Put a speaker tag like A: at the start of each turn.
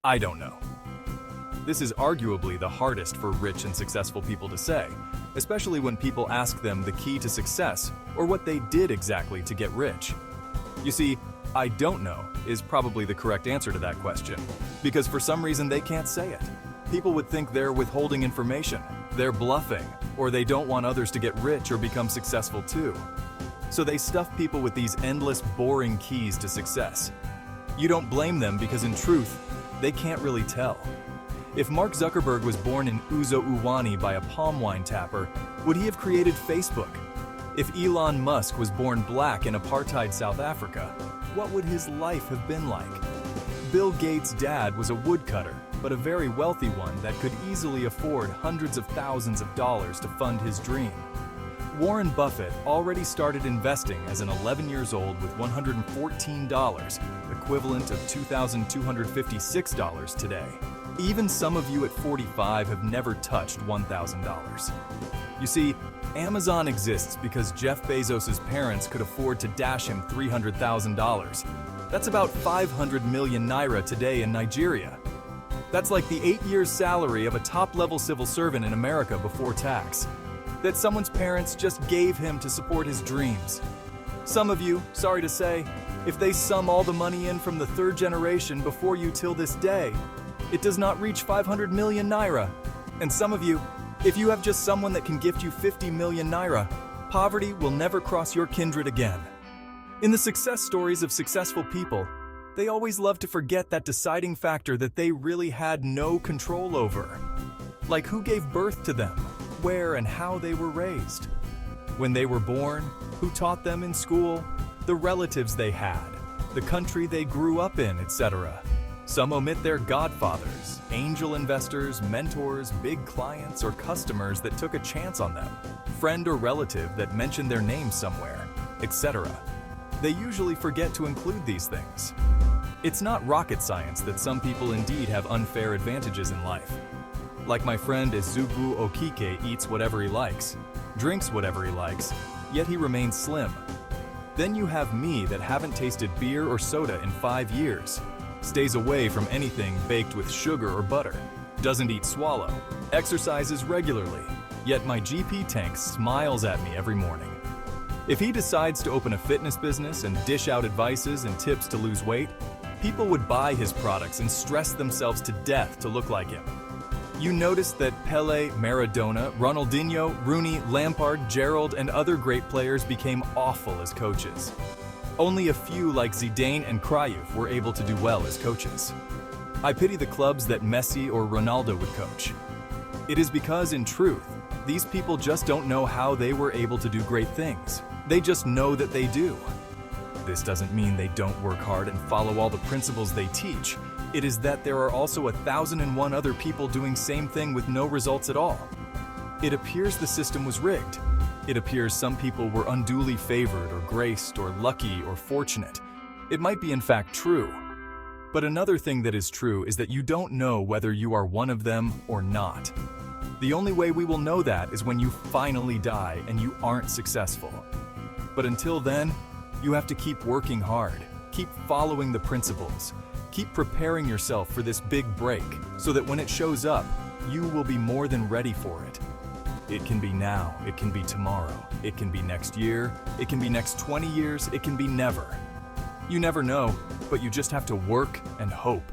A: I don't know. This is arguably the hardest for rich and successful people to say, especially when people ask them the key to success or what they did exactly to get rich. You see, I don't know is probably the correct answer to that question, because for some reason they can't say it. People would think they're withholding information, they're bluffing, or they don't want others to get rich or become successful too. So they stuff people with these endless, boring keys to success. You don't blame them because in truth, they can't really tell. If Mark Zuckerberg was born in Uzo Uwani by a palm wine tapper, would he have created Facebook? If Elon Musk was born black in apartheid South Africa, what would his life have been like? Bill Gates' dad was a woodcutter, but a very wealthy one that could easily afford hundreds of thousands of dollars to fund his dream. Warren Buffett already started investing as an 11 years old with $114, equivalent of $2,256 today. Even some of you at 45 have never touched $1,000. You see, Amazon exists because Jeff Bezos' parents could afford to dash him $300,000. That's about 500 million naira today in Nigeria. That's like the 8 years' salary of a top-level civil servant in America before tax, that someone's parents just gave him to support his dreams. Some of you, sorry to say, if they sum all the money in from the third generation before you till this day, it does not reach 500 million naira. And some of you, if you have just someone that can gift you 50 million naira, poverty will never cross your kindred again. In the success stories of successful people, they always love to forget that deciding factor that they really had no control over. Like who gave birth to them, where and how they were raised. When they were born, who taught them in school, the relatives they had, the country they grew up in, etc. Some omit their godfathers, angel investors, mentors, big clients, or customers that took a chance on them, friend or relative that mentioned their name somewhere, etc. They usually forget to include these things. It's not rocket science that some people indeed have unfair advantages in life. Like my friend Ezubu Okike eats whatever he likes, drinks whatever he likes, yet he remains slim. Then you have me that haven't tasted beer or soda in 5 years, stays away from anything baked with sugar or butter, doesn't eat swallow, exercises regularly, yet my GP tank smiles at me every morning. If he decides to open a fitness business and dish out advices and tips to lose weight, people would buy his products and stress themselves to death to look like him. You notice that Pele, Maradona, Ronaldinho, Rooney, Lampard, Gerrard, and other great players became awful as coaches. Only a few like Zidane and Cruyff were able to do well as coaches. I pity the clubs that Messi or Ronaldo would coach. It is because, in truth, these people just don't know how they were able to do great things. They just know that they do. This doesn't mean they don't work hard and follow all the principles they teach. It is that there are also 1,001 other people doing same thing with no results at all. It appears the system was rigged. It appears some people were unduly favored or graced or lucky or fortunate. It might be in fact true. But another thing that is true is that you don't know whether you are one of them or not. The only way we will know that is when you finally die and you aren't successful. But until then, you have to keep working hard, keep following the principles, keep preparing yourself for this big break so that when it shows up, you will be more than ready for it. It can be now, it can be tomorrow, it can be next year, it can be next 20 years, it can be never. You never know, but you just have to work and hope.